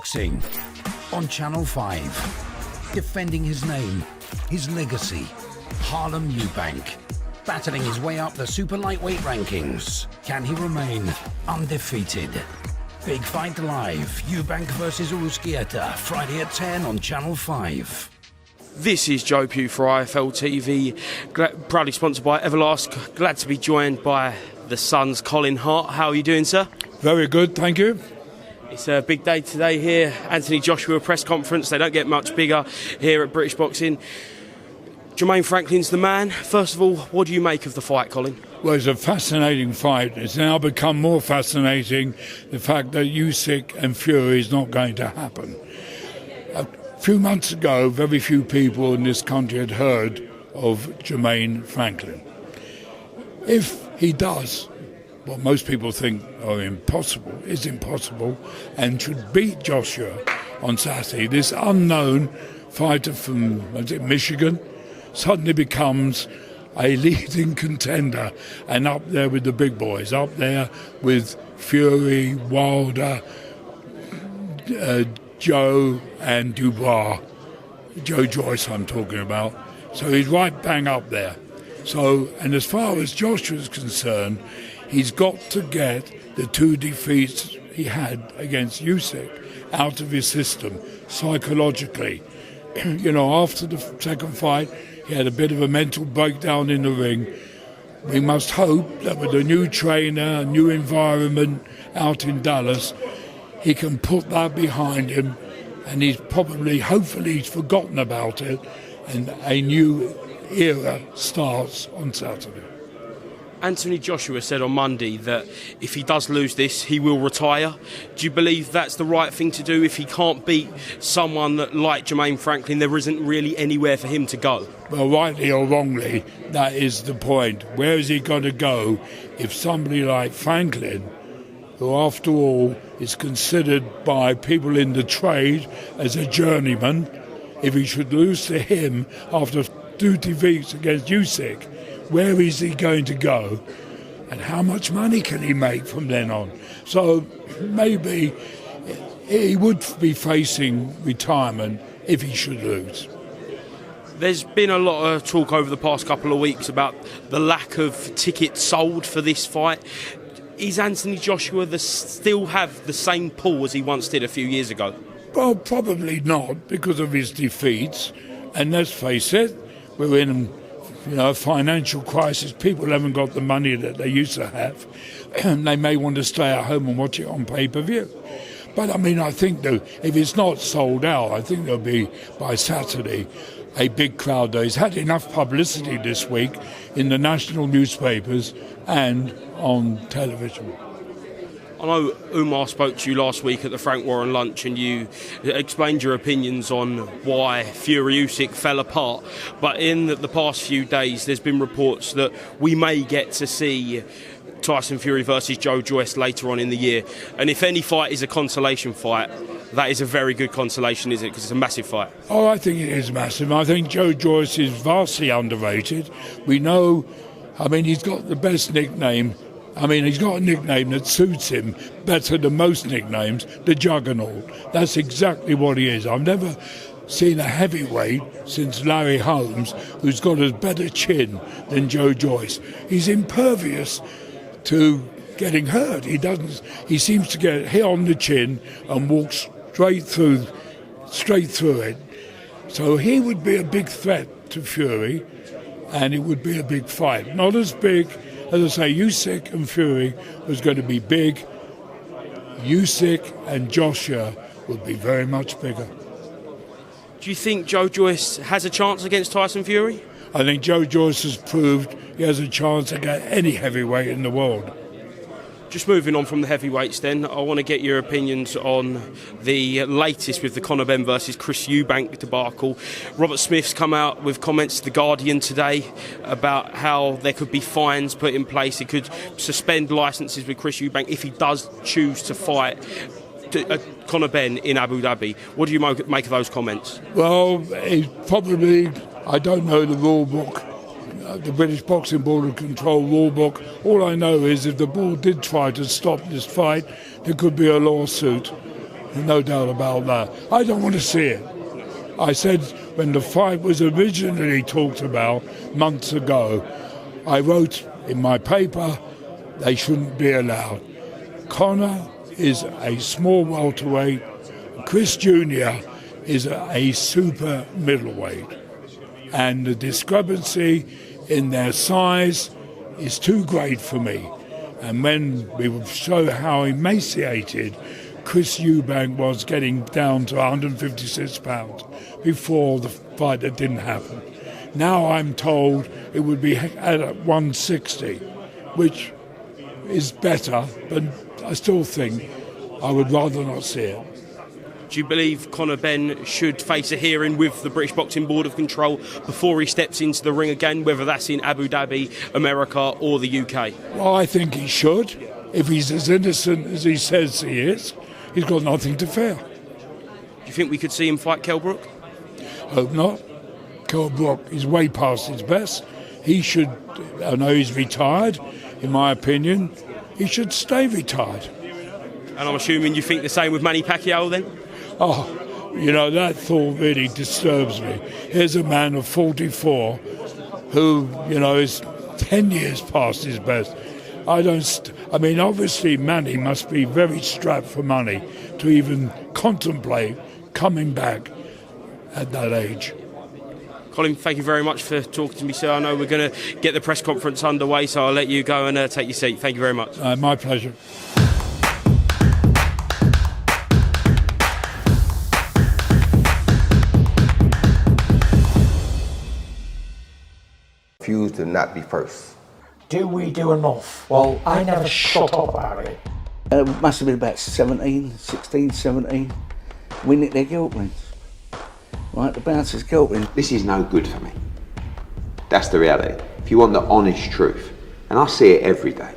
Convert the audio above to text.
Boxing on Channel 5. Defending his name, his legacy, Harlem EUBANK. Battling his way up the super lightweight rankings. Can he remain undefeated? Big Fight Live, EUBANK versus Uruzquieta, Friday at 10 on Channel 5. This is Joe Pugh for IFL TV, proudly sponsored by Everlast. Glad to be joined by the Sun's Colin Hart. How are you doing, sir? Very good, thank you. It's a big day today here. Anthony Joshua press conference. They don't get much bigger here at British Boxing. Jermaine Franklin's the man. First of all, what do you make of the fight, Colin? Well, it's a fascinating fight. It's now become more fascinating, the fact that Usyk and Fury is not going to happen. A few months ago, very few people in this country had heard of Jermaine Franklin. If he does what most people think is impossible, and should beat Joshua on Saturday, this unknown fighter from Michigan suddenly becomes a leading contender and up there with the big boys, up there with Fury, Wilder, Joe and Dubois, Joe Joyce I'm talking about. So he's right bang up there. So, and as far as Joshua's concerned, he's got to get the two defeats he had against Usyk out of his system psychologically. You know, after the second fight, he had a bit of a mental breakdown in the ring. We must hope that with a new trainer, a new environment out in Dallas, he can put that behind him, and hopefully he's forgotten about it, and a new era starts on Saturday. Anthony Joshua said on Monday that if he does lose this, he will retire. Do you believe that's the right thing to do? If he can't beat someone like Jermaine Franklin, there isn't really anywhere for him to go. Well, rightly or wrongly, that is the point. Where is he going to go if somebody like Franklin, who after all is considered by people in the trade as a journeyman, if he should lose to him after two defeats against Usyk, where is he going to go, and how much money can he make from then on? So maybe he would be facing retirement if he should lose. There's been a lot of talk over the past couple of weeks about the lack of tickets sold for this fight. Is Anthony Joshua still have the same pull as he once did a few years ago? Well, probably not, because of his defeats. And let's face it, we're in a financial crisis. People haven't got the money that they used to have, and they may want to stay at home and watch it on pay-per-view. But I think that if it's not sold out, I think there'll be, by Saturday, a big crowd there. He's had enough publicity this week in the national newspapers and on television. I know Umar spoke to you last week at the Frank Warren lunch, and you explained your opinions on why Fury Usyk fell apart. But in the past few days, there's been reports that we may get to see Tyson Fury versus Joe Joyce later on in the year. And if any fight is a consolation fight, that is a very good consolation, isn't it? Because it's a massive fight. Oh, I think it is massive. I think Joe Joyce is vastly underrated. We know, he's got the best nickname. He's got a nickname that suits him better than most nicknames, the Juggernaut. That's exactly what he is. I've never seen a heavyweight since Larry Holmes who's got a better chin than Joe Joyce. He's impervious to getting hurt. He seems to get hit on the chin and walk straight through it. So he would be a big threat to Fury, and it would be a big fight. Not as big, as I say, Usyk and Fury was going to be big. Usyk and Joshua would be very much bigger. Do you think Joe Joyce has a chance against Tyson Fury? I think Joe Joyce has proved he has a chance against any heavyweight in the world. Just moving on from the heavyweights then, I want to get your opinions on the latest with the Conor Benn versus Chris Eubank debacle. Robert Smith's come out with comments to The Guardian today about how there could be fines put in place. He could suspend licences with Chris Eubank if he does choose to fight Conor Benn in Abu Dhabi. What do you make of those comments? Well, I don't know the rule book, the British Boxing Board of Control rule book. All I know is if the board did try to stop this fight, there could be a lawsuit no doubt about that. I don't want to see it. I said when the fight was originally talked about months ago, I wrote in my paper they shouldn't be allowed. Conor is a small welterweight. Chris Jr. is a super middleweight. And the discrepancy in their size is too great for me. And when we would show how emaciated Chris Eubank was getting down to 156 pounds before the fight, that didn't happen. Now I'm told it would be at 160, which is better, but I still think I would rather not see it. Do you believe Conor Benn should face a hearing with the British Boxing Board of Control before he steps into the ring again, whether that's in Abu Dhabi, America or the UK? Well, I think he should. If he's as innocent as he says he is, he's got nothing to fear. Do you think we could see him fight Kell Brook? Hope not. Kell Brook is way past his best. He should, I know he's retired, in my opinion, he should stay retired. And I'm assuming you think the same with Manny Pacquiao then? Oh, you know, that thought really disturbs me. Here's a man of 44 who, you know, is 10 years past his best. I mean, obviously Manny must be very strapped for money to even contemplate coming back at that age. Colin, thank you very much for talking to me, sir. I know we're going to get the press conference underway, so I'll let you go and take your seat. Thank you very much. My pleasure. Refuse to not be first. Do we do enough? Well, I never shut up about it. It must have been about 16, 17. We nicked their guilt rings. Right, the bouncer's guilt ring. This is no good for me. That's the reality. If you want the honest truth, and I see it every day,